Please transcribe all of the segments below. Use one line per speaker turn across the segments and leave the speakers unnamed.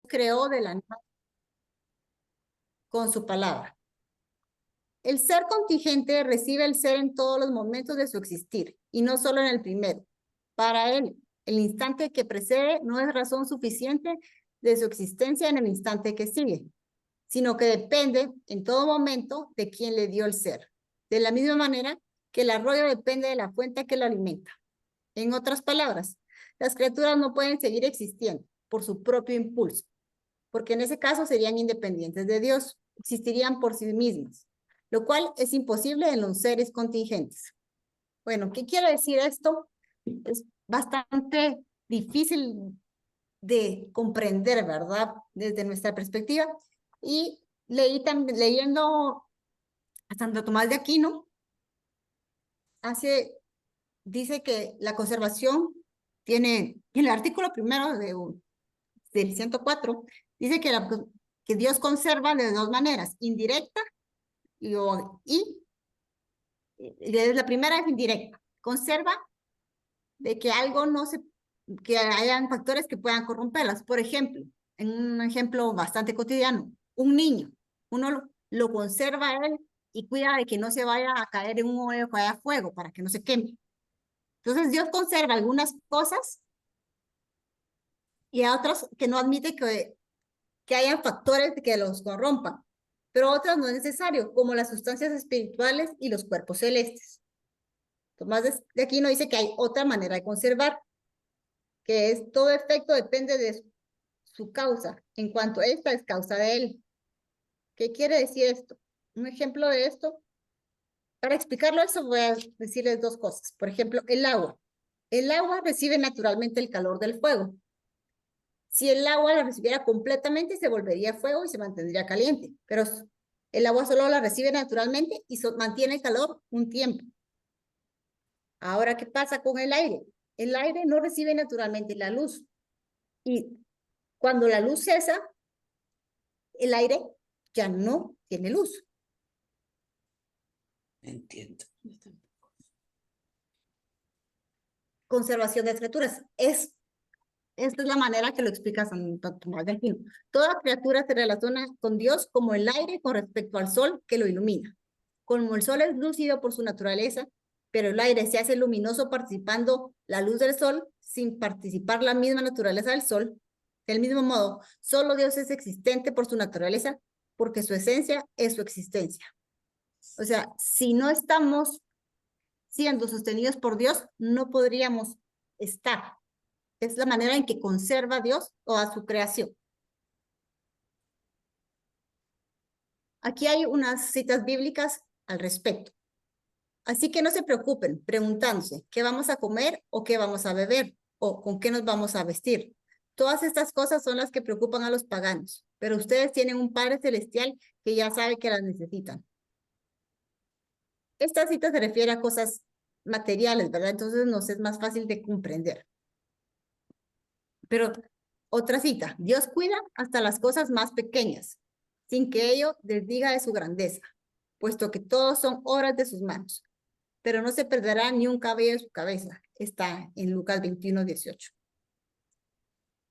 creó de la nada con su palabra. El ser contingente recibe el ser en todos los momentos de su existir, y no solo en el primero. Para él, el instante que precede no es razón suficiente de su existencia en el instante que sigue, sino que depende en todo momento de quien le dio el ser. De la misma manera que el arroyo depende de la fuente que lo alimenta. En otras palabras, las criaturas no pueden seguir existiendo por su propio impulso, porque en ese caso serían independientes de Dios, existirían por sí mismas, lo cual es imposible en los seres contingentes. Bueno, ¿qué quiere decir esto? Es bastante difícil de comprender, ¿verdad? Desde nuestra perspectiva. Y leí también, leyendo a Santo Tomás de Aquino, dice que la conservación tiene, en el artículo primero del 104, dice que Dios conserva de dos maneras, indirecta y la primera es indirecta. Conserva de que algo no se, que hayan factores que puedan corromperlas. Por ejemplo, en un ejemplo bastante cotidiano, un niño, uno lo conserva a él y cuida de que no se vaya a caer en un hoyo que haya fuego para que no se queme. Entonces Dios conserva algunas cosas y a otras que no admite que hayan factores que los corrompan, pero otras no es necesario, como las sustancias espirituales y los cuerpos celestes. Tomás de Aquino dice que hay otra manera de conservar, que es todo efecto depende de su causa, en cuanto esta es causa de él. ¿Qué quiere decir esto? Un ejemplo de esto, para explicarlo eso voy a decirles dos cosas. Por ejemplo, el agua. El agua recibe naturalmente el calor del fuego. Si el agua la recibiera completamente, se volvería fuego y se mantendría caliente. Pero el agua solo la recibe naturalmente y mantiene el calor un tiempo. Ahora, ¿qué pasa con el aire? El aire no recibe naturalmente la luz. Y cuando la luz cesa, el aire ya no tiene luz.
Entiendo.
Conservación de criaturas. Esta es la manera que lo explica Santo Tomás de Aquino. Toda criatura se relaciona con Dios como el aire con respecto al sol que lo ilumina. Como el sol es lúcido por su naturaleza, pero el aire se hace luminoso participando la luz del sol sin participar la misma naturaleza del sol. Del mismo modo, solo Dios es existente por su naturaleza, porque su esencia es su existencia. O sea, si no estamos siendo sostenidos por Dios, no podríamos estar. Es la manera en que conserva Dios toda su creación. Aquí hay unas citas bíblicas al respecto. Así que no se preocupen preguntándose qué vamos a comer o qué vamos a beber o con qué nos vamos a vestir. Todas estas cosas son las que preocupan a los paganos, pero ustedes tienen un Padre Celestial que ya sabe que las necesitan. Esta cita se refiere a cosas materiales, ¿verdad? Entonces nos es más fácil de comprender. Pero otra cita, Dios cuida hasta las cosas más pequeñas, sin que ello desdiga de su grandeza, puesto que todos son obras de sus manos. Pero no se perderá ni un cabello de su cabeza. Está en Lucas 21:18.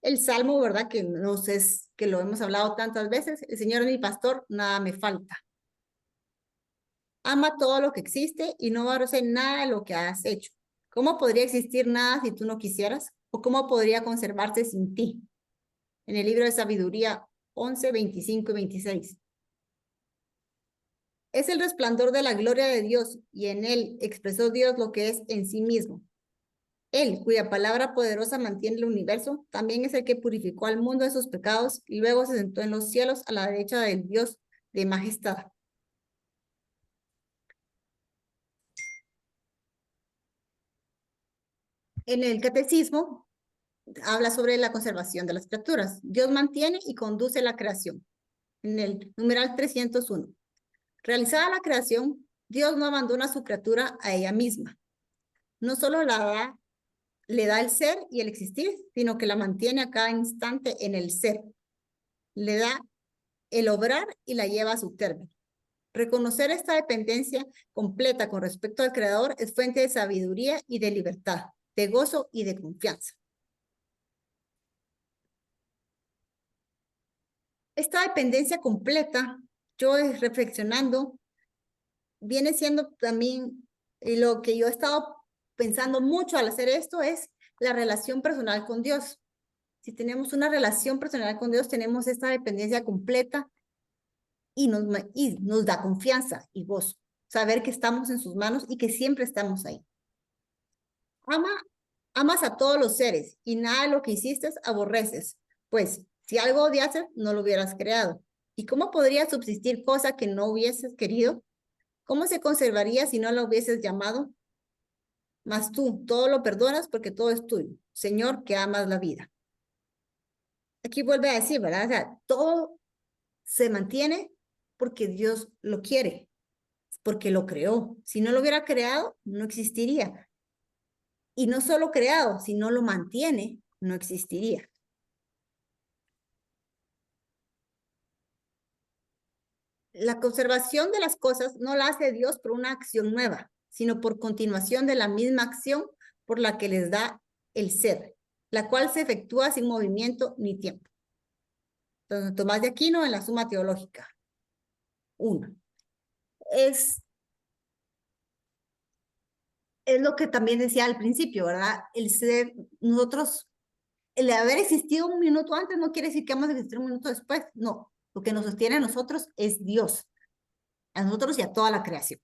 El Salmo, ¿verdad? Que que lo hemos hablado tantas veces. El Señor es mi pastor, nada me falta. Ama todo lo que existe y no valores nada de lo que has hecho. ¿Cómo podría existir nada si tú no quisieras? ¿O cómo podría conservarse sin ti? En el libro de Sabiduría 11, 25 y 26. Es el resplandor de la gloria de Dios y en él expresó Dios lo que es en sí mismo. Él, cuya palabra poderosa mantiene el universo, también es el que purificó al mundo de sus pecados y luego se sentó en los cielos a la derecha del Dios de majestad. En el catecismo habla sobre la conservación de las criaturas. Dios mantiene y conduce la creación. En el numeral 301. Realizada la creación, Dios no abandona a su criatura a ella misma. No solo le da el ser y el existir, sino que la mantiene a cada instante en el ser. Le da el obrar y la lleva a su término. Reconocer esta dependencia completa con respecto al Creador es fuente de sabiduría y de libertad, de gozo y de confianza. Esta dependencia completa, yo reflexionando, viene siendo también, y lo que yo he estado pensando mucho al hacer esto es la relación personal con Dios. Si tenemos una relación personal con Dios, tenemos esta dependencia completa y nos da confianza y gozo. Saber que estamos en sus manos y que siempre estamos ahí. Amas a todos los seres y nada de lo que hiciste aborreces. Pues, si algo odiases, no lo hubieras creado. ¿Y cómo podría subsistir cosa que no hubieses querido? ¿Cómo se conservaría si no lo hubieses llamado? Mas tú todo lo perdonas porque todo es tuyo, Señor, que amas la vida. Aquí vuelve a decir, ¿verdad? O sea, todo se mantiene porque Dios lo quiere, porque lo creó. Si no lo hubiera creado, no existiría. Y no solo creado, si no lo mantiene, no existiría. La conservación de las cosas no la hace Dios por una acción nueva, sino por continuación de la misma acción por la que les da el ser, la cual se efectúa sin movimiento ni tiempo. Entonces, Tomás de Aquino en la Suma Teológica. 1. Es lo que también decía al principio, ¿verdad? El ser, nosotros, el de haber existido un minuto antes no quiere decir que vamos a existir un minuto después, no. Lo que nos sostiene a nosotros es Dios, a nosotros y a toda la creación.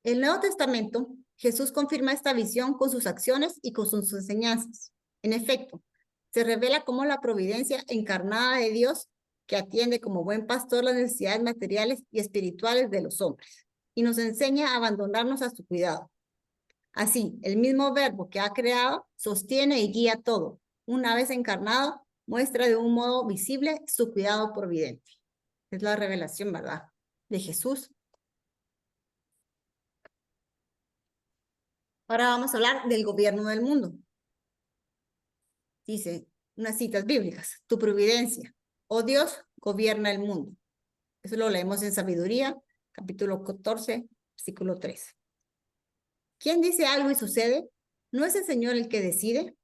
El Nuevo Testamento, Jesús confirma esta visión con sus acciones y con sus enseñanzas. En efecto, se revela como la providencia encarnada de Dios que atiende como buen pastor las necesidades materiales y espirituales de los hombres y nos enseña a abandonarnos a su cuidado. Así, el mismo verbo que ha creado sostiene y guía todo. Una vez encarnado, muestra de un modo visible su cuidado providente. Es la revelación, ¿verdad?, de Jesús. Ahora vamos a hablar del gobierno del mundo. Dice unas citas bíblicas. Tu providencia, oh Dios, gobierna el mundo. Eso lo leemos en Sabiduría, capítulo 14, versículo 3. ¿Quién dice algo y sucede? ¿No es el Señor el que decide?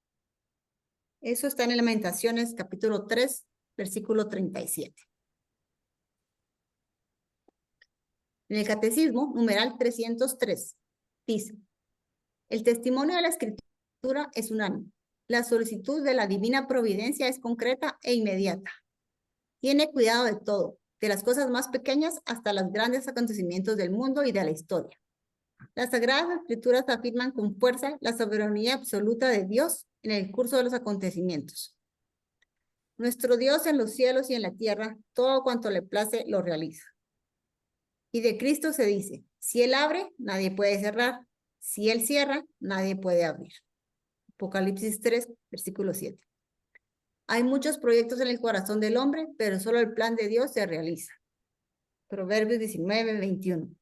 Eso está en Lamentaciones, capítulo 3, versículo 37. En el Catecismo, numeral 303, dice, el testimonio de la Escritura es unánime. La solicitud de la divina providencia es concreta e inmediata. Tiene cuidado de todo, de las cosas más pequeñas hasta los grandes acontecimientos del mundo y de la historia. Las Sagradas Escrituras afirman con fuerza la soberanía absoluta de Dios en el curso de los acontecimientos. Nuestro Dios en los cielos y en la tierra, todo cuanto le place lo realiza. Y de Cristo se dice, si Él abre, nadie puede cerrar. Si Él cierra, nadie puede abrir. Apocalipsis 3, versículo 7. Hay muchos proyectos en el corazón del hombre, pero solo el plan de Dios se realiza. Proverbios 19, 21.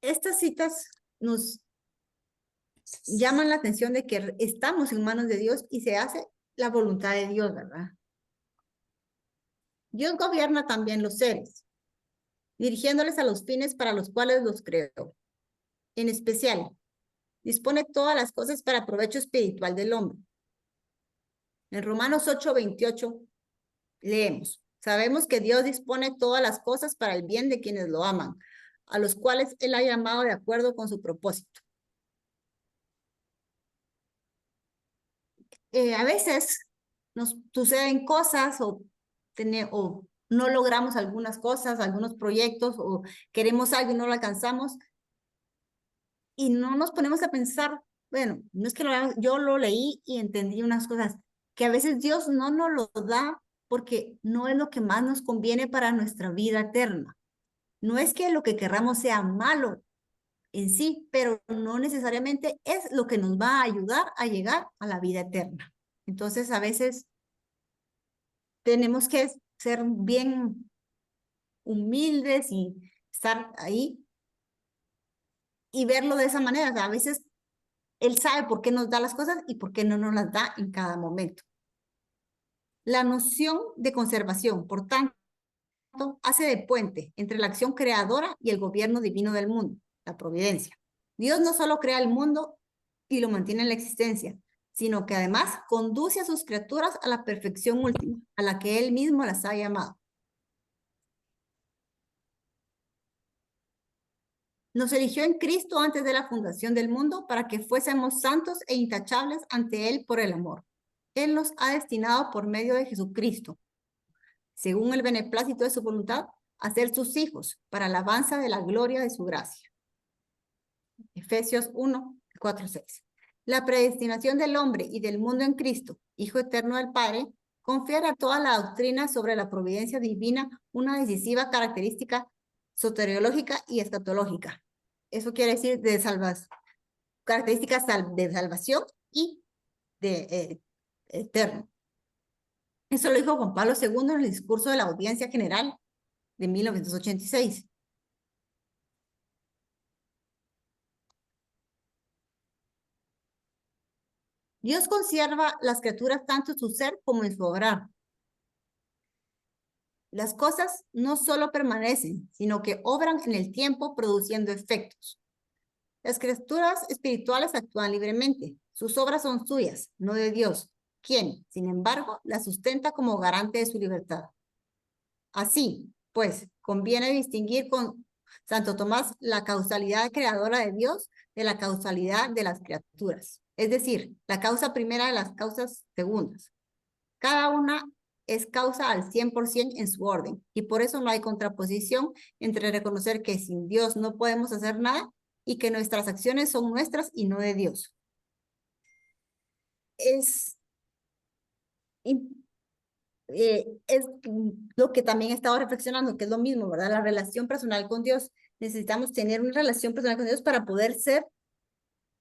Estas citas nos llaman la atención de que estamos en manos de Dios y se hace la voluntad de Dios, ¿verdad? Dios gobierna también los seres, dirigiéndoles a los fines para los cuales los creó. En especial, dispone todas las cosas para provecho espiritual del hombre. En Romanos 8, 28 leemos, sabemos que Dios dispone todas las cosas para el bien de quienes lo aman, a los cuales Él ha llamado de acuerdo con su propósito. A veces nos suceden cosas o no logramos algunas cosas, algunos proyectos, o queremos algo y no lo alcanzamos, y no nos ponemos a pensar, bueno, no es que yo lo leí y entendí unas cosas, que a veces Dios no nos lo da porque no es lo que más nos conviene para nuestra vida eterna. No es que lo que querramos sea malo en sí, pero no necesariamente es lo que nos va a ayudar a llegar a la vida eterna. Entonces, a veces tenemos que ser bien humildes y estar ahí y verlo de esa manera. O sea, a veces Él sabe por qué nos da las cosas y por qué no nos las da en cada momento. La noción de conservación, por tanto, hace de puente entre la acción creadora y el gobierno divino del mundo, la providencia. Dios no solo crea el mundo y lo mantiene en la existencia, sino que además conduce a sus criaturas a la perfección última, a la que Él mismo las ha llamado. Nos eligió en Cristo antes de la fundación del mundo para que fuésemos santos e intachables ante Él por el amor. Él nos ha destinado por medio de Jesucristo, según el beneplácito de su voluntad, a ser sus hijos para alabanza de la gloria de su gracia. Efesios 1, 4, 6. La predestinación del hombre y del mundo en Cristo, Hijo eterno del Padre, confiere a toda la doctrina sobre la providencia divina una decisiva característica soteriológica y escatológica. Eso quiere decir de características de salvación y de eterno. Eso lo dijo Juan Pablo II en el discurso de la Audiencia General de 1986. Dios conserva las criaturas tanto en su ser como en su obrar. Las cosas no solo permanecen, sino que obran en el tiempo produciendo efectos. Las criaturas espirituales actúan libremente. Sus obras son suyas, no de Dios, quien, sin embargo, las sustenta como garante de su libertad. Así, pues, conviene distinguir con Santo Tomás la causalidad creadora de Dios de la causalidad de las criaturas, es decir, la causa primera de las causas segundas. Cada una es causa al 100% en su orden, y por eso no hay contraposición entre reconocer que sin Dios no podemos hacer nada y que nuestras acciones son nuestras y no de Dios. Es lo que también he estado reflexionando, que es lo mismo, ¿verdad? La relación personal con Dios. Necesitamos tener una relación personal con Dios para poder ser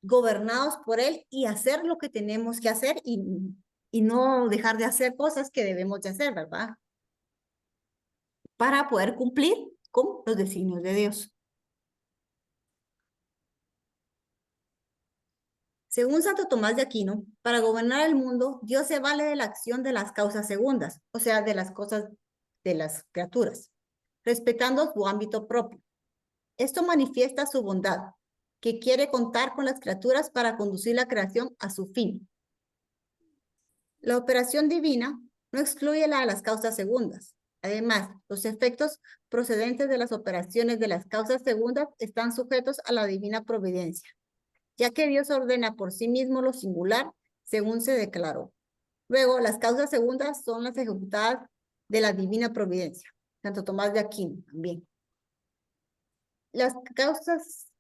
gobernados por Él y hacer lo que tenemos que hacer y no dejar de hacer cosas que debemos de hacer, ¿verdad? Para poder cumplir con los designios de Dios. Según Santo Tomás de Aquino, para gobernar el mundo, Dios se vale de la acción de las causas segundas, o sea, de las cosas de las criaturas, respetando su ámbito propio. Esto manifiesta su bondad, que quiere contar con las criaturas para conducir la creación a su fin. La operación divina no excluye la de las causas segundas. Además, los efectos procedentes de las operaciones de las causas segundas están sujetos a la divina providencia, ya que Dios ordena por sí mismo lo singular, según se declaró. Luego, las causas segundas son las ejecutadas de la divina providencia. Santo Tomás de Aquino también. Las causas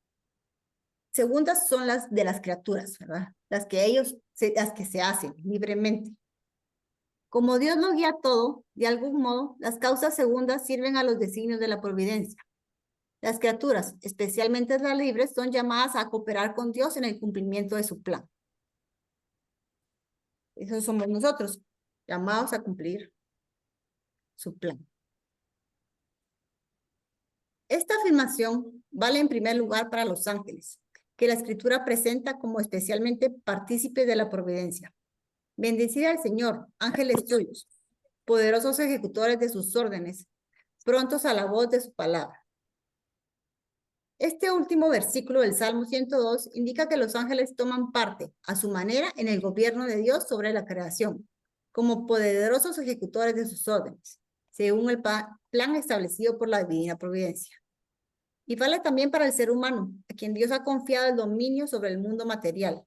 segundas son las de las criaturas, ¿verdad? Las que se hacen libremente. Como Dios lo guía todo, de algún modo, las causas segundas sirven a los designios de la providencia. Las criaturas, especialmente las libres, son llamadas a cooperar con Dios en el cumplimiento de su plan. Esos somos nosotros, llamados a cumplir su plan. Esta afirmación vale en primer lugar para los ángeles, que la Escritura presenta como especialmente partícipes de la providencia. Bendecida al Señor, ángeles tuyos, poderosos ejecutores de sus órdenes, prontos a la voz de su palabra. Este último versículo del Salmo 102 indica que los ángeles toman parte, a su manera, en el gobierno de Dios sobre la creación, como poderosos ejecutores de sus órdenes, según el plan establecido por la divina providencia. Y vale también para el ser humano, a quien Dios ha confiado el dominio sobre el mundo material,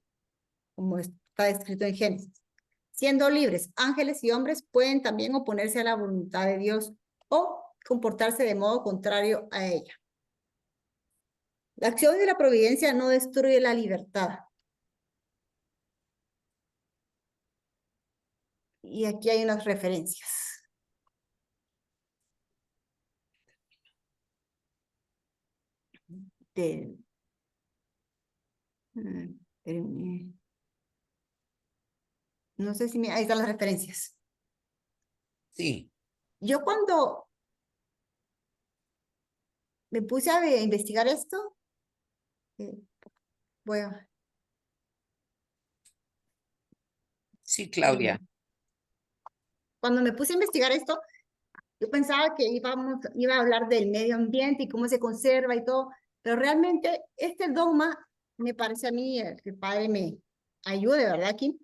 como está escrito en Génesis. Siendo libres, ángeles y hombres pueden también oponerse a la voluntad de Dios o comportarse de modo contrario a ella. La acción de la providencia no destruye la libertad. Y aquí hay unas referencias. No sé si ahí están las referencias.
Sí.
Yo cuando me puse a investigar esto, voy a...
Sí, Claudia.
Cuando me puse a investigar esto, yo pensaba que iba a hablar del medio ambiente y cómo se conserva y todo, pero realmente este dogma me parece a mí que el Padre me ayude, ¿verdad, Kim?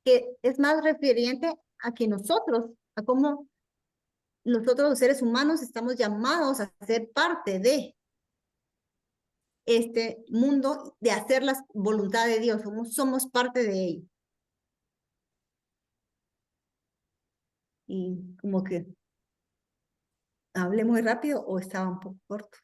que es más referente a que nosotros, a cómo nosotros los seres humanos estamos llamados a ser parte de este mundo, de hacer la voluntad de Dios, somos parte de ello. Y como que hablé muy rápido o estaba un poco corto.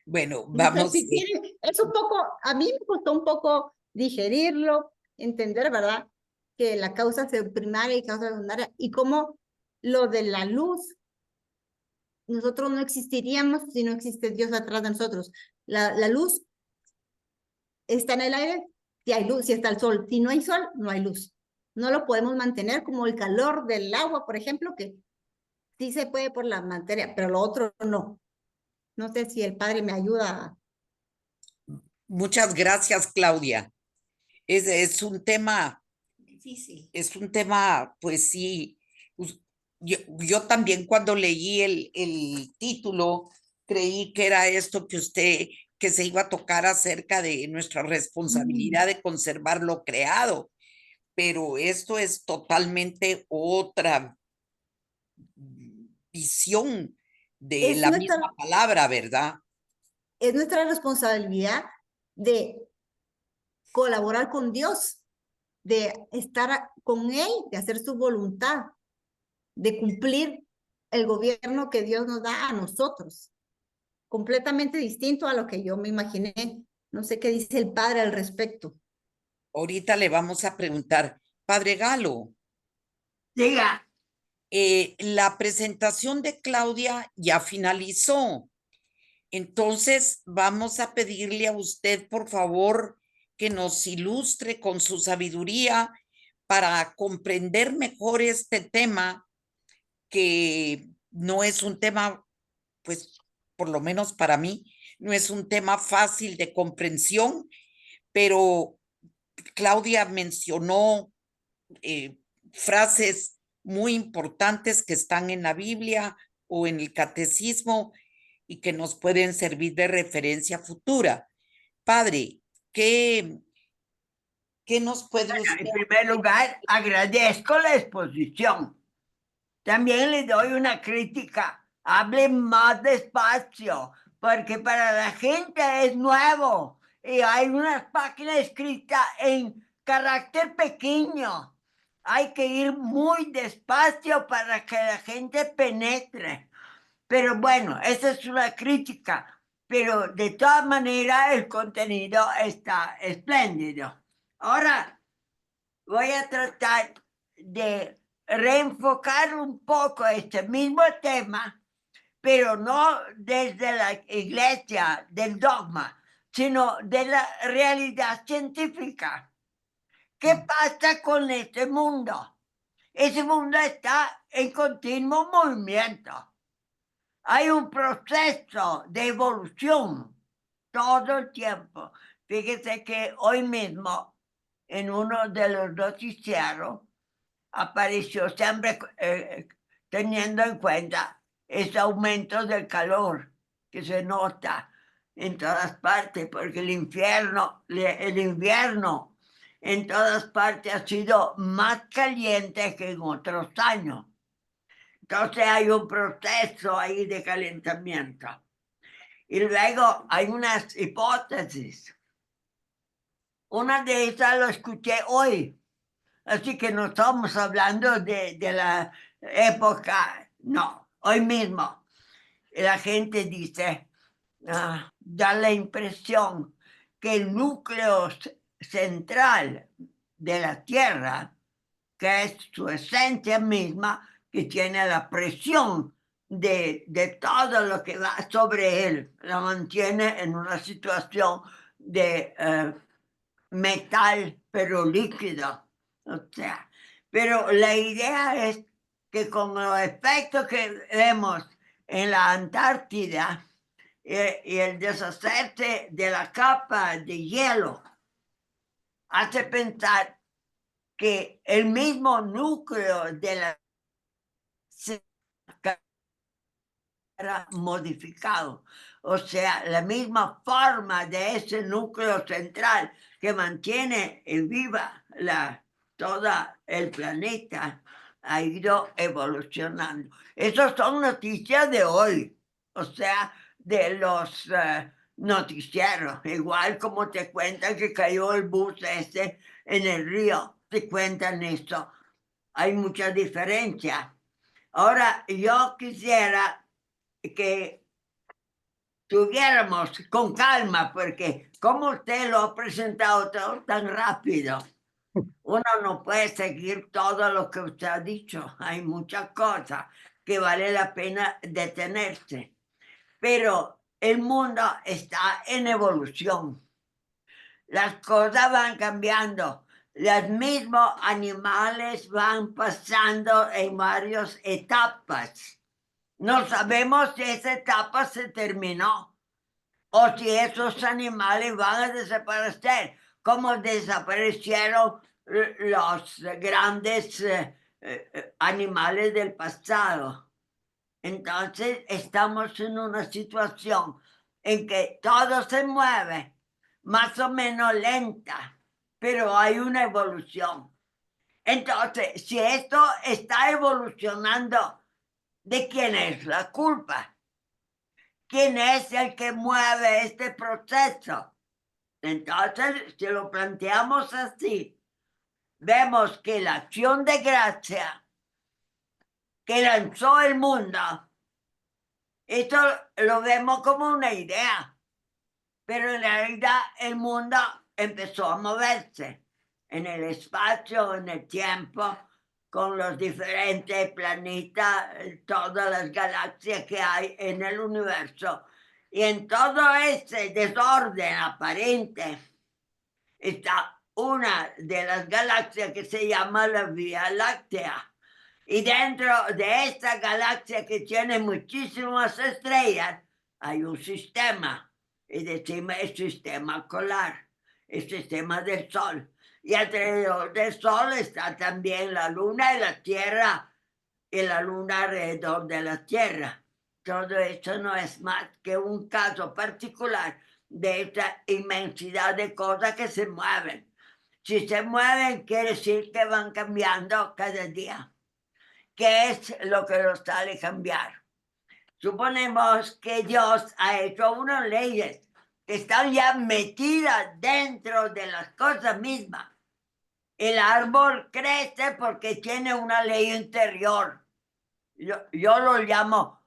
Bueno,
No sé
vamos.
si quieren, es un poco, a mí me costó un poco digerirlo, entender, ¿verdad? Que la causa primaria y causa secundaria, y cómo lo de la luz, nosotros no existiríamos si no existe Dios atrás de nosotros. La luz está en el aire, si hay luz, si está el sol. Si no hay sol, no hay luz. No lo podemos mantener como el calor del agua, por ejemplo, que sí se puede por la materia, pero lo otro no. No sé si el padre me ayuda.
Muchas gracias, Claudia. Es un tema
Difícil.
es un tema, pues sí. Yo también cuando leí el título creí que era esto que se iba a tocar acerca de nuestra responsabilidad de conservar lo creado, pero esto es totalmente otra visión de
Es
la
nuestra,
misma palabra, ¿verdad?
es nuestra responsabilidad de colaborar con Dios, de estar con Él, de hacer su voluntad, de cumplir el gobierno que Dios nos da a nosotros. Completamente distinto a lo que yo me imaginé. No sé qué dice el padre al respecto.
Ahorita le vamos a preguntar, Padre Galo,
Diga,
la presentación de Claudia ya finalizó. Entonces, vamos a pedirle a usted, por favor, que nos ilustre con su sabiduría para comprender mejor este tema, que no es un tema, pues, por lo menos para mí, no es un tema fácil de comprensión, pero Claudia mencionó frases muy importantes que están en la Biblia o en el catecismo y que nos pueden servir de referencia futura. Padre, ¿qué nos puede
en
usted?
primer lugar, agradezco la exposición. También le doy una crítica. Hable más despacio, porque para la gente es nuevo y hay unas páginas escritas en carácter pequeño. Hay que ir muy despacio para que la gente penetre. Pero bueno, esa es una crítica. Pero de todas maneras el contenido está espléndido. Ahora voy a tratar de reenfocar un poco este mismo tema, pero no desde la iglesia, del dogma, sino de la realidad científica. ¿Qué pasa con este mundo? Ese mundo está en continuo movimiento. Hay un proceso de evolución todo el tiempo. Fíjese que hoy mismo en uno de los noticieros apareció siempre teniendo en cuenta ese aumento del calor que se nota en todas partes, porque el invierno en todas partes ha sido más caliente que en otros años. Entonces hay un proceso ahí de calentamiento. Y luego hay unas hipótesis. Una de esas lo escuché hoy. Así que no estamos hablando de la época, no, hoy mismo. La gente dice, da la impresión que el núcleo central de la Tierra, que es su esencia misma, que tiene la presión de todo lo que va sobre él, la mantiene en una situación de metal, pero líquido. O sea, pero la idea es que con los efectos que vemos en la Antártida y el deshacerse de la capa de hielo, hace pensar que el mismo núcleo de la era modificado. O sea, la misma forma de ese núcleo central que mantiene viva todo el planeta ha ido evolucionando. Esas son noticias de hoy, o sea, de los noticieros, igual como te cuentan que cayó el bus ese en el río, te cuentan eso. Hay mucha diferencia. Ahora, yo quisiera que tuviéramos con calma, porque como usted lo ha presentado todo tan rápido, uno no puede seguir todo lo que usted ha dicho. Hay muchas cosas que vale la pena detenerse. Pero el mundo está en evolución. Las cosas van cambiando. Los mismos animales van pasando en varias etapas. No sabemos si esa etapa se terminó o si esos animales van a desaparecer, como desaparecieron los grandes animales del pasado. Entonces estamos en una situación en que todo se mueve más o menos lenta, pero hay una evolución. Entonces, si esto está evolucionando, ¿de quién es la culpa? ¿Quién es el que mueve este proceso? Entonces, si lo planteamos así, vemos que la acción de gracia que lanzó el mundo, esto lo vemos como una idea, pero en realidad el mundo empezó a moverse en el espacio, en el tiempo, con los diferentes planetas, todas las galaxias que hay en el universo. Y en todo ese desorden aparente está una de las galaxias que se llama la Vía Láctea. Y dentro de esta galaxia que tiene muchísimas estrellas, hay un sistema, y decimos el sistema solar, el sistema del Sol. Y alrededor del Sol está también la Luna y la Tierra, y la Luna alrededor de la Tierra. Todo esto no es más que un caso particular de esta inmensidad de cosas que se mueven. Si se mueven, quiere decir que van cambiando cada día. ¿Qué es lo que los sale cambiar? Suponemos que Dios ha hecho unas leyes que están ya metidas dentro de las cosas mismas. El árbol crece porque tiene una ley interior. Yo lo llamo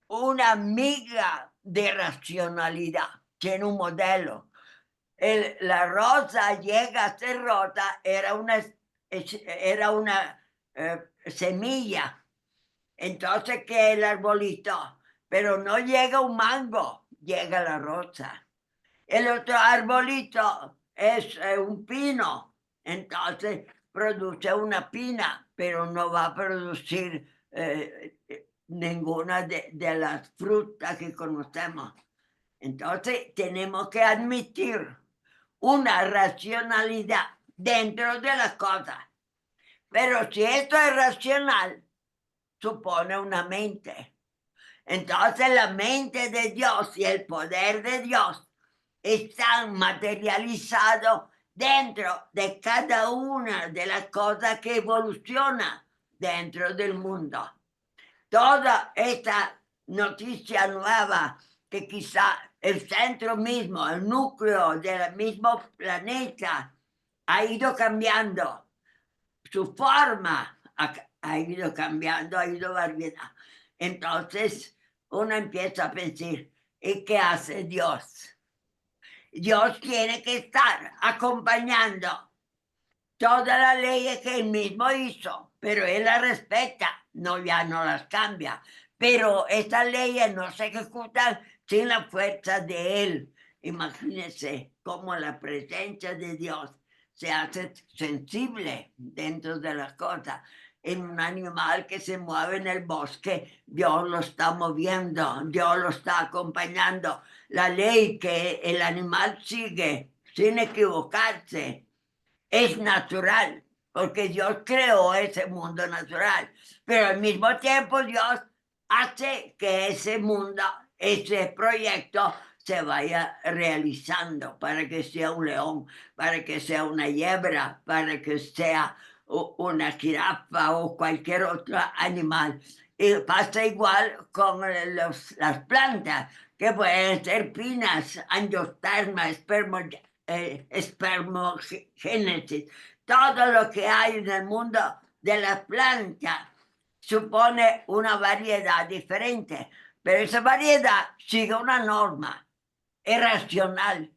una miga de racionalidad. Tiene un modelo. La rosa llega a ser rosa, era una semilla. Entonces, ¿qué es el arbolito? Pero no llega un mango, llega la rosa. El otro arbolito es un pino, entonces produce una pina, pero no va a producir ninguna de las frutas que conocemos. Entonces, tenemos que admitir una racionalidad dentro de las cosas. Pero si esto es racional, supone una mente. Entonces la mente de Dios y el poder de Dios están materializados dentro de cada una de las cosas que evoluciona dentro del mundo. Toda esta noticia nueva que quizá el centro mismo, el núcleo del mismo planeta ha ido cambiando, su forma ha ido cambiando, ha ido variando. Entonces uno empieza a pensar, ¿y qué hace Dios? Dios tiene que estar acompañando todas las leyes que él mismo hizo, pero él las respeta, ya no las cambia. Pero estas leyes no se ejecutan sin la fuerza de él. Imagínense cómo la presencia de Dios se hace sensible dentro de las cosas. En un animal que se mueve en el bosque, Dios lo está moviendo, Dios lo está acompañando. La ley que el animal sigue sin equivocarse es natural, porque Dios creó ese mundo natural, pero al mismo tiempo Dios hace que ese mundo, ese proyecto se vaya realizando para que sea un león, para que sea una hiedra, para que sea una jirafa o cualquier otro animal. Y pasa igual con las plantas, que pueden ser pinas, angiosperma, espermogénesis. Todo lo que hay en el mundo de las plantas supone una variedad diferente, pero esa variedad sigue una norma, es racional.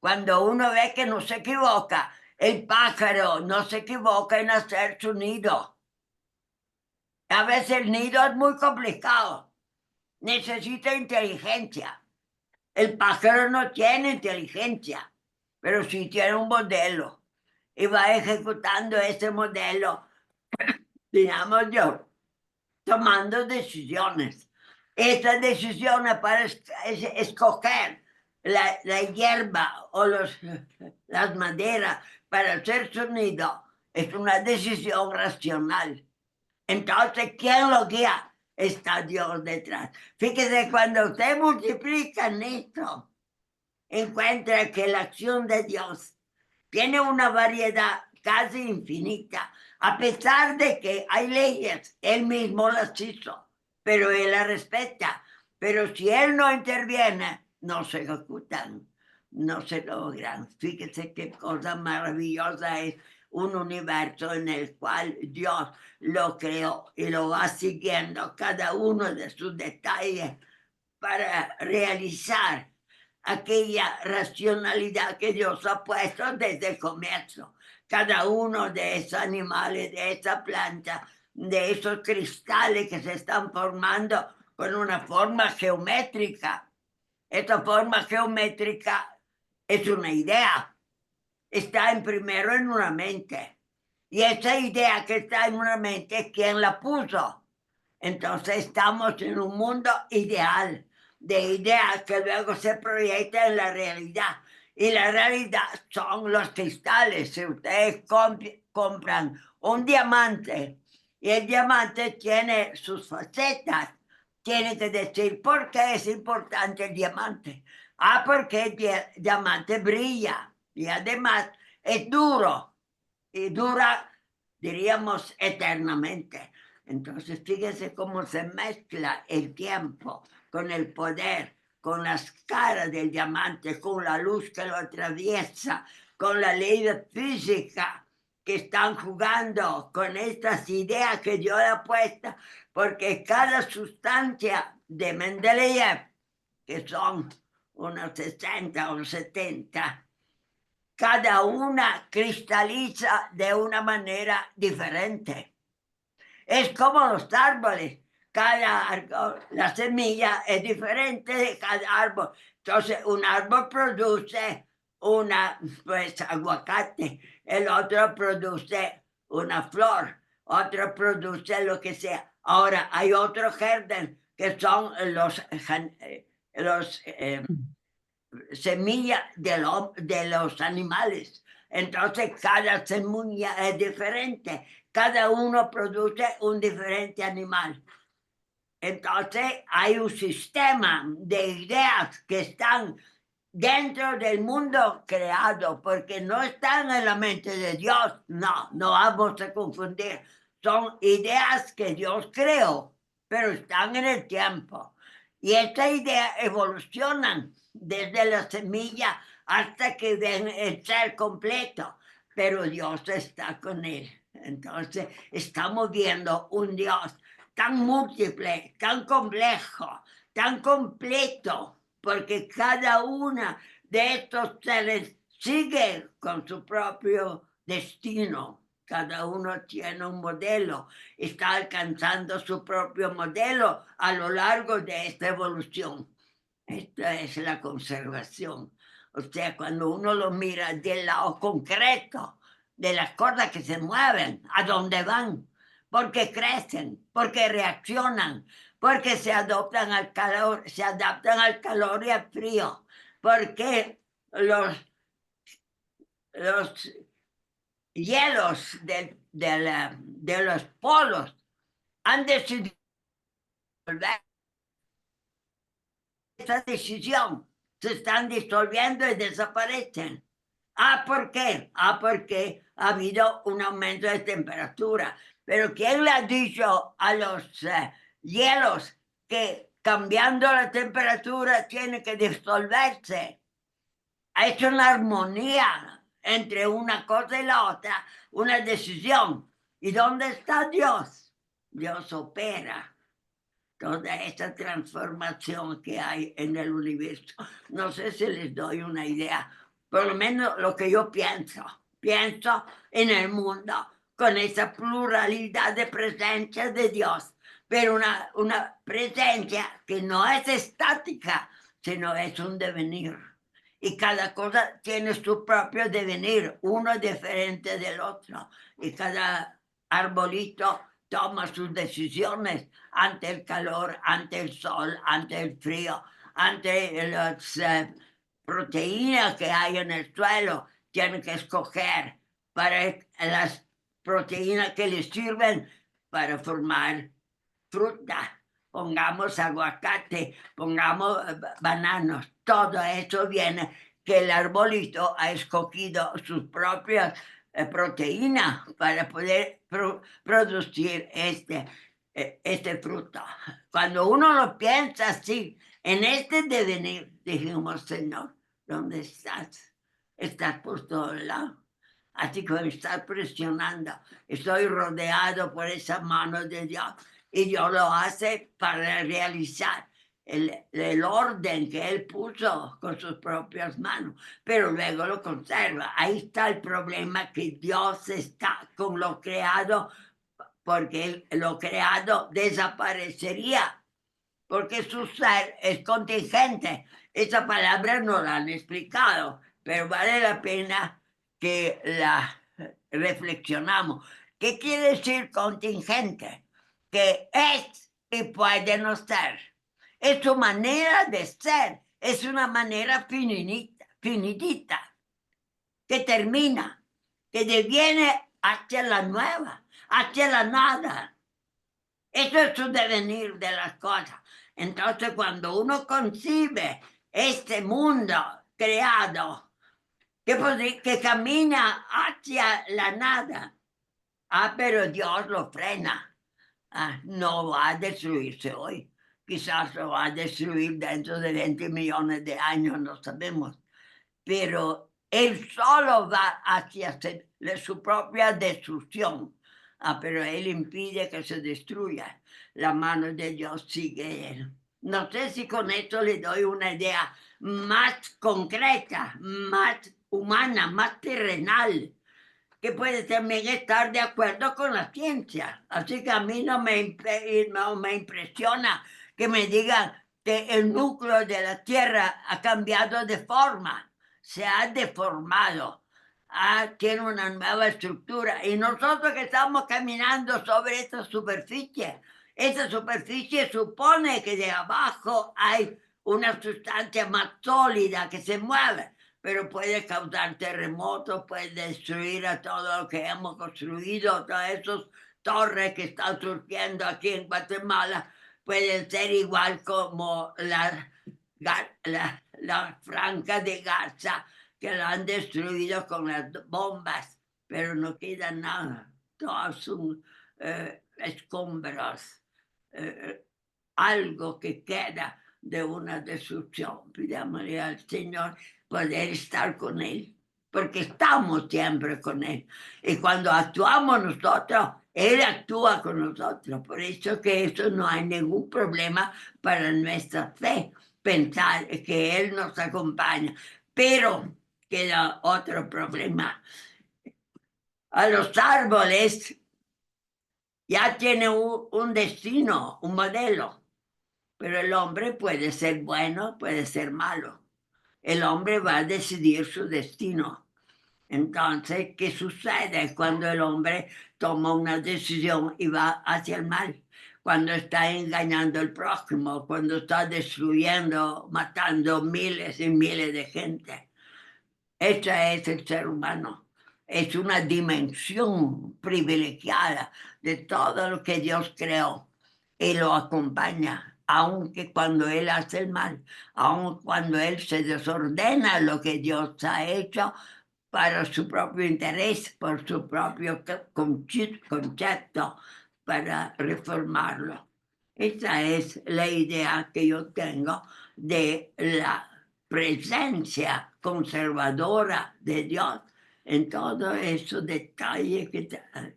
Cuando uno ve que no se equivoca, el pájaro no se equivoca en hacer su nido. A veces el nido es muy complicado, necesita inteligencia. El pájaro no tiene inteligencia, pero sí tiene un modelo y va ejecutando ese modelo, digamos yo, tomando decisiones. Estas decisiones para escoger la hierba o las maderas para hacer su nido es una decisión racional. Entonces, ¿quién lo guía? Está Dios detrás. Fíjese, cuando usted multiplica en esto, encuentra que la acción de Dios tiene una variedad casi infinita, a pesar de que hay leyes, Él mismo las hizo, pero Él las respeta. Pero si Él no interviene, no se ejecutan, no se logran. Fíjese qué cosa maravillosa es un universo en el cual Dios lo creó y lo va siguiendo cada uno de sus detalles para realizar aquella racionalidad que Dios ha puesto desde el comienzo. Cada uno de esos animales, de esa planta, de esos cristales que se están formando con una forma geométrica. Esta forma geométrica es una idea, está primero en una mente. Y esa idea que está en una mente, ¿quién la puso? Entonces estamos en un mundo ideal, de ideas que luego se proyectan en la realidad. Y la realidad son los cristales. Si ustedes compran un diamante y el diamante tiene sus facetas, tienen que decir por qué es importante el diamante. Ah, porque el diamante brilla y además es duro y dura, diríamos, eternamente. Entonces, fíjese cómo se mezcla el tiempo con el poder, con las caras del diamante, con la luz que lo atraviesa, con la ley de física que están jugando con estas ideas que yo he puesto, porque cada sustancia de Mendeleev, que son unos 60 o 70, cada una cristaliza de una manera diferente. Es como los árboles. Cada árbol, la semilla es diferente de cada árbol. Entonces, un árbol produce pues, aguacate, el otro produce una flor, otro produce lo que sea. Ahora, hay otro jardín que son los semillas de los animales. Entonces, cada semilla es diferente. Cada uno produce un diferente animal. Entonces, hay un sistema de ideas que están dentro del mundo creado, porque no están en la mente de Dios. No vamos a confundir. Son ideas que Dios creó, pero están en el tiempo. Y estas ideas evolucionan desde la semilla hasta que ven el ser completo, pero Dios está con él. Entonces, estamos viendo un Dios tan múltiple, tan complejo, tan completo, porque cada una de estos seres sigue con su propio destino. Cada uno tiene un modelo, está alcanzando su propio modelo a lo largo de esta evolución. Esta es la conservación. O sea, cuando uno lo mira del lado concreto de las cosas que se mueven, a dónde van, porque crecen, porque reaccionan, porque se adaptan al calor y al frío, porque los hielos de los polos han decidido esa decisión, se están disolviendo y desaparecen. ¿Por qué? Porque ha habido un aumento de temperatura. Pero ¿quién le ha dicho a los hielos que cambiando la temperatura tiene que disolverse? Ha hecho una armonía entre una cosa y la otra, una decisión. ¿Y dónde está Dios? Dios opera toda esta transformación que hay en el universo. No sé si les doy una idea, por lo menos lo que yo pienso. Pienso en el mundo con esa pluralidad de presencia de Dios, pero una presencia que no es estática, sino es un devenir. Y cada cosa tiene su propio devenir, uno diferente del otro. Y cada arbolito toma sus decisiones ante el calor, ante el sol, ante el frío, ante las proteínas que hay en el suelo. Tienen que escoger para las proteínas que les sirven para formar fruta. Pongamos aguacate, pongamos bananos, todo eso viene que el arbolito ha escogido sus propias proteínas para poder producir este fruto. Cuando uno lo piensa así, en este devenir, dijimos, Señor, ¿dónde estás? Estás por todos lados. Así que me estás presionando. Estoy rodeado por esa mano de Dios. Y Dios lo hace para realizar el orden que Él puso con sus propias manos, pero luego lo conserva. Ahí está el problema, que Dios está con lo creado, porque lo creado desaparecería, porque su ser es contingente. Esa palabra no la han explicado, pero vale la pena que la reflexionamos. ¿Qué quiere decir contingente? Que es y puede no ser. Es su manera de ser, es una manera finitita, que termina, que deviene hacia la nueva, hacia la nada. Eso es su devenir de las cosas. Entonces, cuando uno concibe este mundo creado, que camina hacia la nada, pero Dios lo frena. No va a destruirse hoy. Quizás lo va a destruir dentro de 20 millones de años, no sabemos. Pero Él solo va hacia su propia destrucción. Pero Él impide que se destruya. La mano de Dios sigue Él. No sé si con esto le doy una idea más concreta, más humana, más terrenal, que puede también estar de acuerdo con la ciencia. Así que a mí no me impresiona que me digan que el núcleo de la Tierra ha cambiado de forma, se ha deformado, tiene una nueva estructura. Y nosotros que estamos caminando sobre esta superficie supone que de abajo hay una sustancia más sólida que se mueve, pero puede causar terremotos, puede destruir a todo lo que hemos construido, todas esas torres que están surgiendo aquí en Guatemala, pueden ser igual como la franja de Gaza, que la han destruido con las bombas, pero no queda nada, todos son escombros, algo que queda de una destrucción. Pidámosle al Señor poder estar con Él, porque estamos siempre con Él. Y cuando actuamos nosotros, Él actúa con nosotros. Por eso que eso no hay ningún problema para nuestra fe, pensar que Él nos acompaña. Pero queda otro problema. A los árboles ya tienen un destino, un modelo. Pero el hombre puede ser bueno, puede ser malo. El hombre va a decidir su destino. Entonces, ¿qué sucede cuando el hombre toma una decisión y va hacia el mal? Cuando está engañando al prójimo, cuando está destruyendo, matando miles y miles de gente. Ese es el ser humano. Es una dimensión privilegiada de todo lo que Dios creó. y lo acompaña, aunque cuando él hace el mal, aun cuando él se desordena lo que Dios ha hecho para su propio interés, por su propio concepto, para reformarlo. Esa es la idea que yo tengo de la presencia conservadora de Dios en todo esos detalles que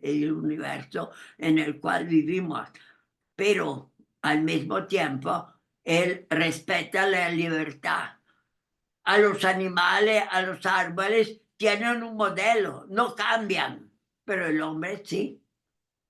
el universo en el cual vivimos. Pero al mismo tiempo, él respeta la libertad. A los animales, a los árboles, tienen un modelo, no cambian, pero el hombre sí.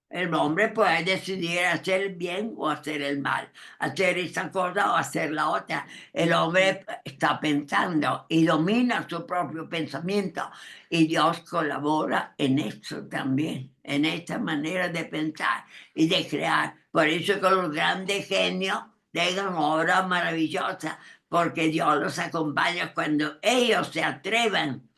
El hombre puede decidir hacer el bien o hacer el mal, hacer esa cosa o hacer la otra. El hombre está pensando y domina su propio pensamiento y Dios colabora en eso también, en esta manera de pensar y de crear. Por eso que los grandes genios dejan obras maravillosas, porque Dios los acompaña cuando ellos se atreven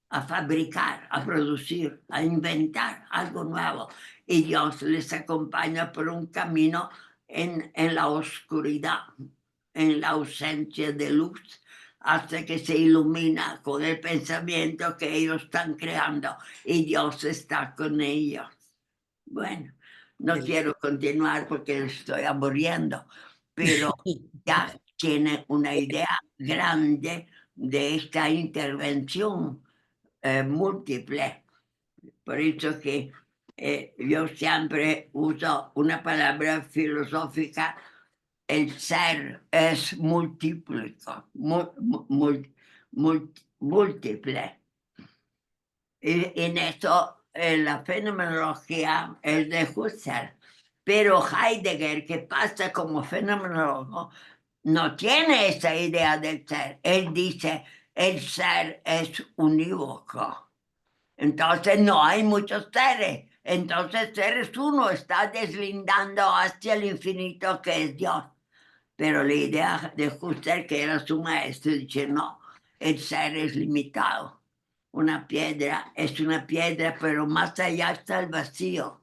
a fabricar, a producir, a inventar algo nuevo. Y Dios les acompaña por un camino en la oscuridad, en la ausencia de luz, hasta que se ilumina con el pensamiento que ellos están creando y Dios está con ellos. Bueno, no quiero continuar porque estoy aburriendo, pero ya tiene una idea grande de esta intervención múltiple. Por eso que yo siempre uso una palabra filosófica, el ser es múltiplico, múltiple. Y en eso la fenomenología es de Husserl, pero Heidegger, que pasa como fenomenólogo, no tiene esa idea del ser. Él dice, el ser es unívoco. Entonces no hay muchos seres. Entonces ser es uno, está deslindando hacia el infinito que es Dios. Pero la idea de Husserl, que era su maestro, dice, no, el ser es limitado. Una piedra es una piedra, pero más allá está el vacío,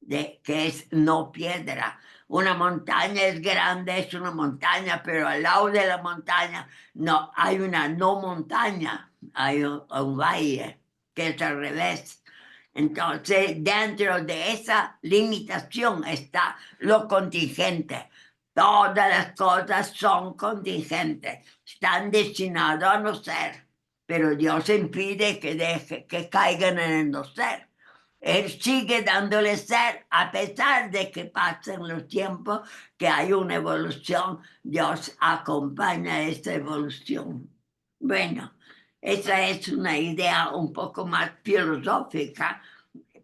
que es no piedra. Una montaña es grande, es una montaña, pero al lado de la montaña no hay una no montaña, hay un valle, que es al revés. Entonces, dentro de esa limitación está lo contingente. Todas las cosas son contingentes, están destinadas a no ser, pero Dios impide que caigan en el no ser. Él sigue dándole ser, a pesar de que pasen los tiempos, que hay una evolución, Dios acompaña esta evolución. Bueno, esa es una idea un poco más filosófica,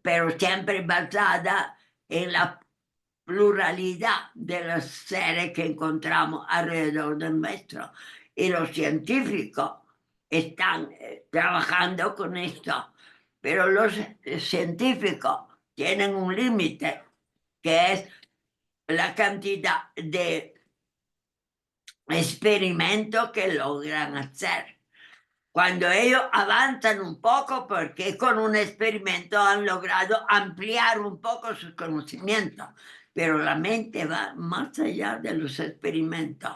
pero siempre basada en la pluralidad de los seres que encontramos alrededor de nuestro. Y los científicos están trabajando con esto, pero los científicos tienen un límite, que es la cantidad de experimentos que logran hacer. Cuando ellos avanzan un poco, porque con un experimento han logrado ampliar un poco sus conocimientos, pero la mente va más allá de los experimentos,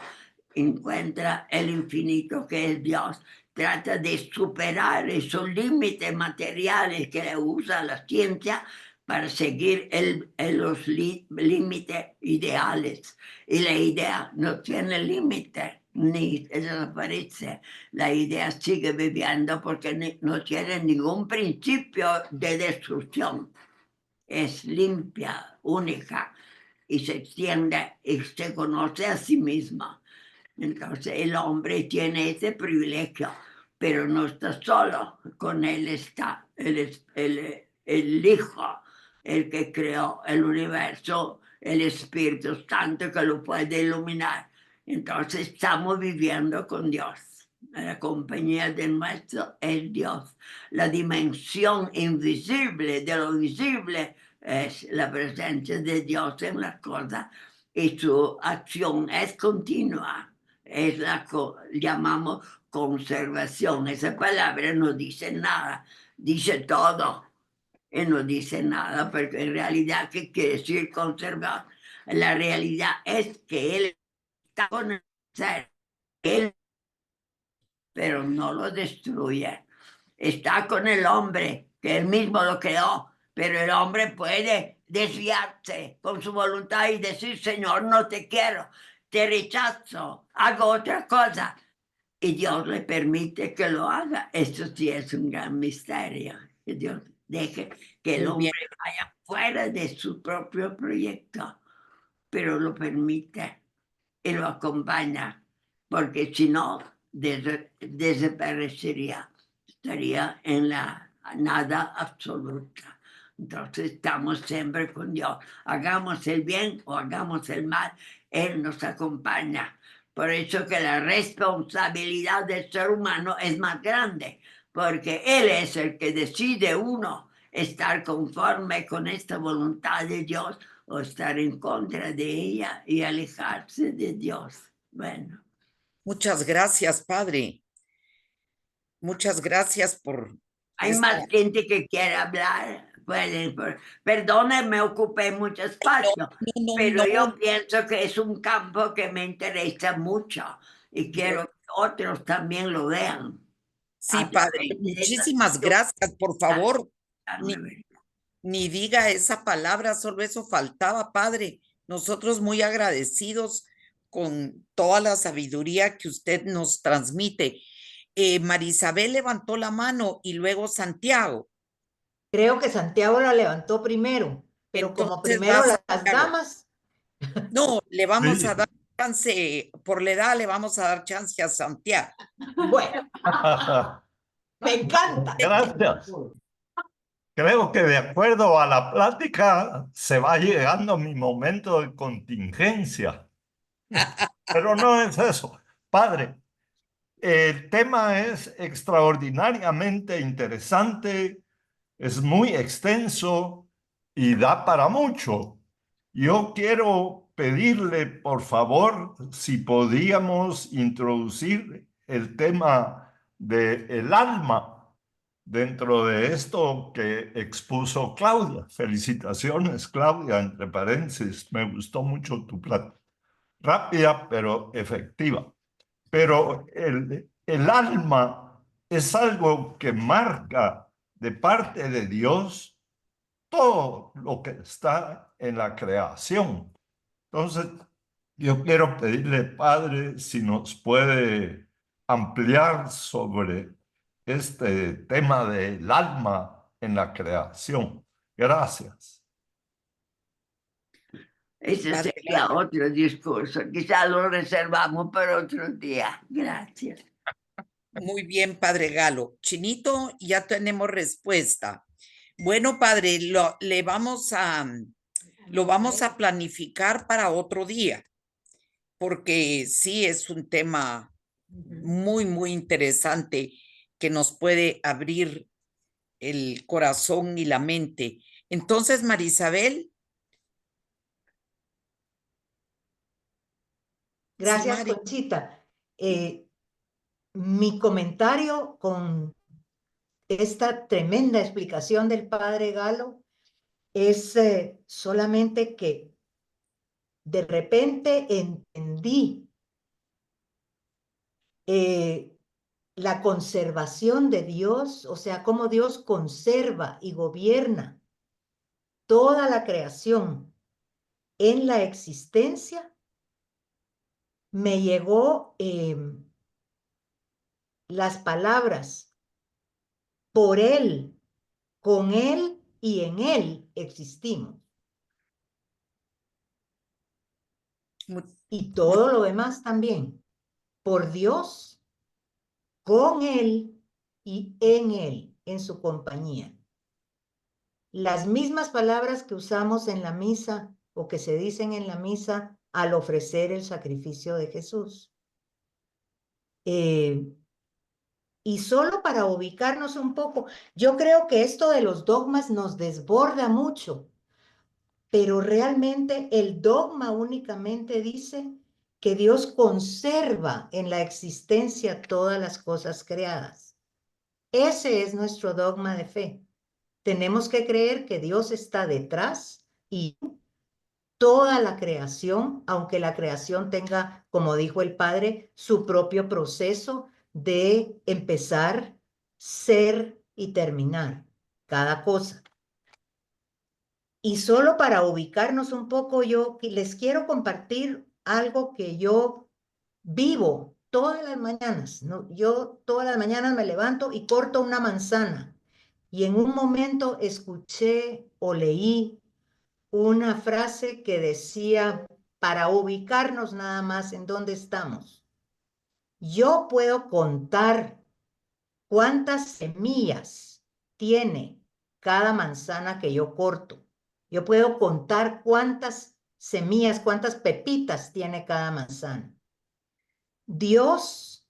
encuentra el infinito que es Dios, trata de superar esos límites materiales que usa la ciencia para seguir los límites ideales. Y la idea no tiene límite, ni desaparece. La idea sigue viviendo porque no tiene ningún principio de destrucción. Es limpia, única, y se extiende y se conoce a sí misma. Entonces el hombre tiene ese privilegio, pero no está solo, con él está el Hijo, el que creó el universo, el Espíritu Santo que lo puede iluminar. Entonces estamos viviendo con Dios. La compañía de nuestro es Dios. La dimensión invisible de lo visible es la presencia de Dios en las cosas y su acción es continua. Es la que llamamos conservación. Esa palabra no dice nada, dice todo y no dice nada, porque en realidad, ¿qué quiere decir conservar? La realidad es que él está con el ser, él, pero no lo destruye. Está con el hombre, que él mismo lo creó, pero el hombre puede desviarse con su voluntad y decir, Señor, no te quiero, te rechazo, hago otra cosa. Y Dios le permite que lo haga. Esto sí es un gran misterio, que Dios deje que el
Muy
hombre
bien.
vaya fuera de su propio proyecto, pero lo permite y lo acompaña, porque si no, desaparecería, estaría en la nada absoluta. Entonces estamos siempre con Dios. Hagamos el bien o hagamos el mal, Él nos acompaña. Por eso que la responsabilidad del ser humano es más grande, porque Él es el que decide uno estar conforme con esta voluntad de Dios o estar en contra de ella y alejarse de Dios. Bueno,
Muchas gracias, padre. Muchas gracias por
hay
esta.
más gente que quiere hablar. Pueden, perdone, me ocupé mucho espacio,
No,
pero
no,
yo pienso que es un campo que me interesa mucho y quiero que otros también lo vean.
sí,
Hasta
padre.
me interesa
Muchísimas gracias, por favor. Ni,
escucharme.
ni diga esa palabra, solo eso faltaba, padre. Nosotros muy agradecidos con toda la sabiduría que usted nos transmite. Marisabel levantó la mano y luego Santiago.
Creo que Santiago la levantó primero, pero como
Entonces va
primero las
Santiago.
damas,
No, le vamos
Sí.
a dar chance, por la edad le vamos a dar chance a Santiago.
bueno, me encanta.
Gracias. Creo que de acuerdo a la plática se va llegando mi momento de contingencia. Pero no es eso. Padre, el tema es extraordinariamente interesante, es muy extenso y da para mucho. Yo quiero pedirle, por favor, si podíamos introducir el tema del alma dentro de esto que expuso Claudia. Felicitaciones, Claudia, entre paréntesis. Me gustó mucho tu plática. Rápida, pero efectiva. Pero el alma es algo que marca de parte de Dios todo lo que está en la creación. Entonces, yo quiero pedirle, Padre, si nos puede ampliar sobre este tema del alma en la creación. Gracias.
Ese
Padre
sería
Galo.
otro discurso. Quizá lo reservamos para otro día. Gracias.
Muy bien, padre Galo. Chinito, ya tenemos respuesta. Bueno, padre, lo vamos a planificar para otro día, porque sí es un tema muy, muy interesante que nos puede abrir el corazón y la mente. Entonces, Marisabel.
Gracias,
Sí, Mari.
Conchita. Mi comentario con esta tremenda explicación del padre Galo es solamente que de repente entendí la conservación de Dios, o sea, cómo Dios conserva y gobierna toda la creación en la existencia. Me llegó las palabras, por Él, con Él y en Él existimos. Y todo lo demás también, por Dios, con Él y en Él, en su compañía. Las mismas palabras que usamos en la misa o que se dicen en la misa al ofrecer el sacrificio de Jesús. Y solo para ubicarnos un poco, yo creo que esto de los dogmas nos desborda mucho, pero realmente el dogma únicamente dice que Dios conserva en la existencia todas las cosas creadas. Ese es nuestro dogma de fe. Tenemos que creer que Dios está detrás y toda la creación, aunque la creación tenga, como dijo el Padre, su propio proceso de empezar, ser y terminar cada cosa. Y solo para ubicarnos un poco, yo les quiero compartir algo que yo vivo todas las mañanas, ¿no? Yo todas las mañanas me levanto y corto una manzana. Y en un momento escuché o leí una frase que decía, para ubicarnos nada más en dónde estamos. Yo puedo contar cuántas semillas tiene cada manzana que yo corto. Yo puedo contar cuántas semillas, cuántas pepitas tiene cada manzana. Dios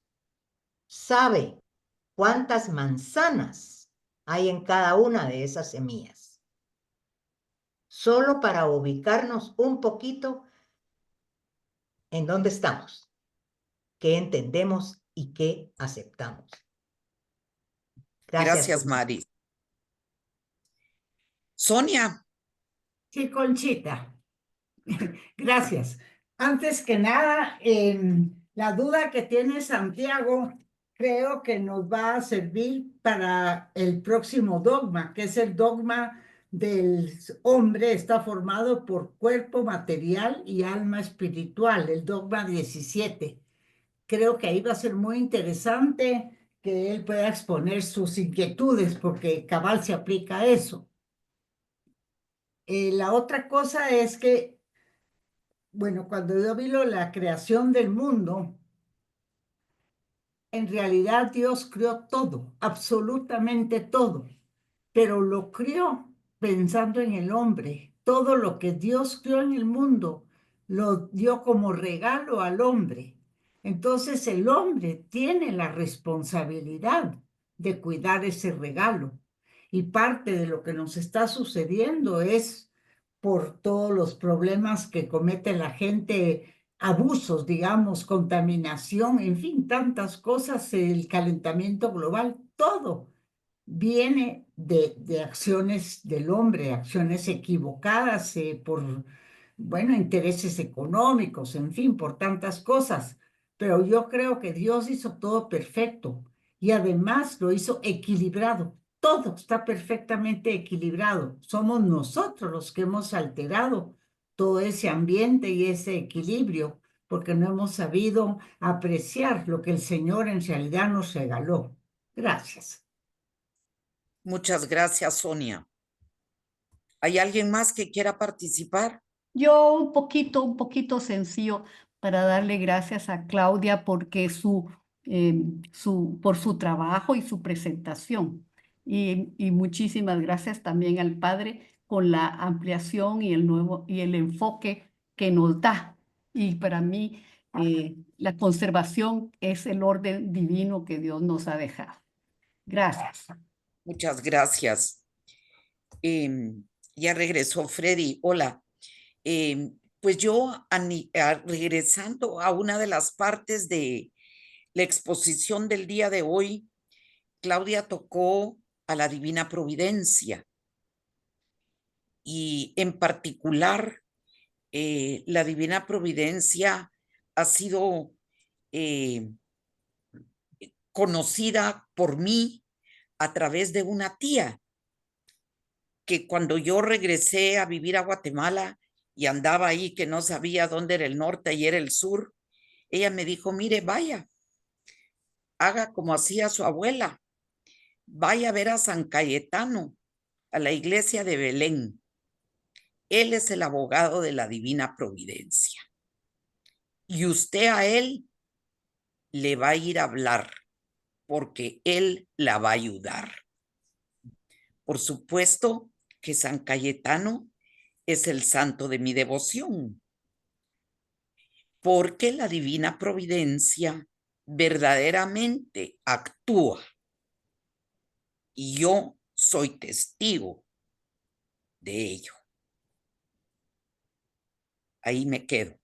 sabe cuántas manzanas hay en cada una de esas semillas. Solo para ubicarnos un poquito en dónde estamos, qué entendemos y qué aceptamos.
Gracias, Mari. Sonia.
Sí, Conchita. Gracias. Antes que nada, la duda que tiene Santiago creo que nos va a servir para el próximo dogma, que es el dogma del hombre está formado por cuerpo material y alma espiritual, el dogma 17. Creo que ahí va a ser muy interesante que él pueda exponer sus inquietudes, porque cabal se aplica a eso. La otra cosa es que, bueno, cuando yo vi la creación del mundo, en realidad Dios creó todo, absolutamente todo, pero lo creó pensando en el hombre. Todo lo que Dios creó en el mundo lo dio como regalo al hombre. Entonces el hombre tiene la responsabilidad de cuidar ese regalo. Y parte de lo que nos está sucediendo es por todos los problemas que comete la gente, abusos, digamos, contaminación, en fin, tantas cosas, el calentamiento global, todo viene de acciones del hombre, acciones equivocadas por, bueno, intereses económicos, en fin, por tantas cosas. Pero yo creo que Dios hizo todo perfecto y además lo hizo equilibrado. Todo está perfectamente equilibrado. Somos nosotros los que hemos alterado todo ese ambiente y ese equilibrio porque no hemos sabido apreciar lo que el Señor en realidad nos regaló. Gracias.
Muchas gracias, Sonia. ¿Hay alguien más que quiera participar?
Yo un poquito sencillo para darle gracias a Claudia porque por su trabajo y su presentación. Y muchísimas gracias también al Padre con la ampliación y el enfoque que nos da. Y para mí, la conservación es el orden divino que Dios nos ha dejado. Gracias.
Muchas gracias. Ya regresó Freddy. Hola. Pues yo, regresando a una de las partes de la exposición del día de hoy, Claudia tocó a la Divina Providencia y en particular la Divina Providencia ha sido conocida por mí a través de una tía que cuando yo regresé a vivir a Guatemala y andaba ahí que no sabía dónde era el norte y era el sur, ella me dijo, mire, vaya, haga como hacía su abuela, vaya a ver a San Cayetano, a la iglesia de Belén. Él es el abogado de la Divina Providencia. Y usted a él le va a ir a hablar, porque él la va a ayudar. Por supuesto que San Cayetano es el santo de mi devoción, porque la Divina Providencia verdaderamente actúa. Y yo soy testigo de ello. Ahí me quedo.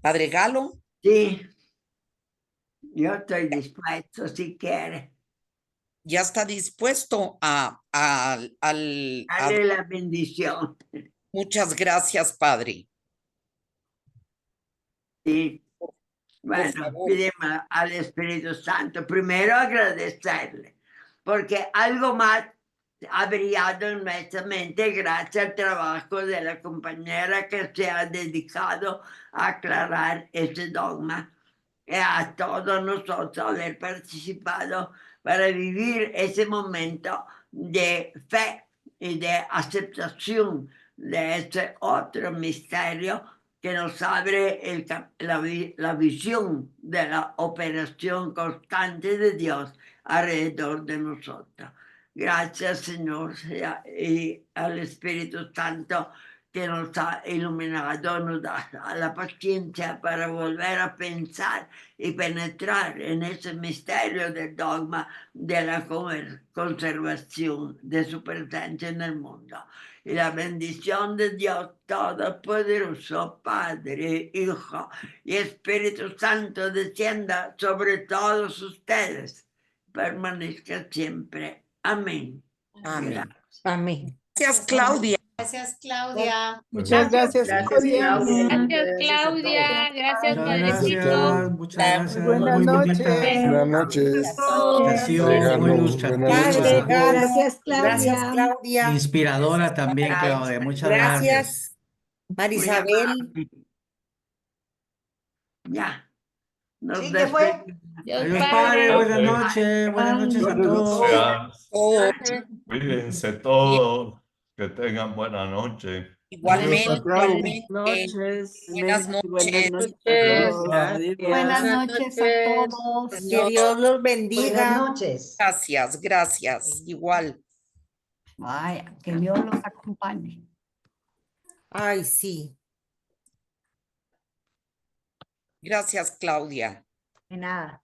Padre Galo.
Sí, yo estoy dispuesto si quiere.
ya está dispuesto
Dale la bendición.
Muchas gracias, Padre.
Sí.
Por
Bueno,
favor.
pidemos al Espíritu Santo primero agradecerle, porque algo más ha brillado en nuestra mente gracias al trabajo de la compañera que se ha dedicado a aclarar ese dogma y a todos nosotros haber participado para vivir ese momento de fe y de aceptación de ese otro misterio que nos abre la visión de la operación constante de Dios alrededor de nosotros. Gracias, Señor, y al Espíritu Santo que nos ha iluminado, nos da la paciencia para volver a pensar y penetrar en ese misterio del dogma de la conservación de su presencia en el mundo. Y la bendición de Dios Todopoderoso, Padre, Hijo y Espíritu Santo descienda sobre todos ustedes, permanezca siempre. Amén.
Amén.
Amén.
Gracias, Claudia.
Gracias, Claudia.
Muchas gracias, hijo
Gracias,
Dios.
Claudia.
Gracias, Claudia. Gracias, Padrecito.
Muchas gracias.
Buenas noches.
Buenas noches.
todos.
Ha sido muy ilustrativa,
Gracias,
Gracias,
Claudia.
Claudia.
inspiradora también,
Gracias.
Claudia. Muchas gracias.
Gracias, Marisabel.
Ya. Nos
Sí, ¿qué fue?
despedimos.
Dios
Adiós,
Padre.
Padre. Buenas noches. Buenas noches a todos.
Todos.
Cuídense todos. Que tengan buena noche.
Igualmente,
Buenas
igualmente.
noches.
Buenas noches.
Buenas noches a todos.
Buenas noches a todos.
Que Dios los
Buenas
bendiga.
noches.
Gracias, gracias. Igual.
Vaya, que Dios los acompañe.
Ay, sí.
Gracias, Claudia.
De nada.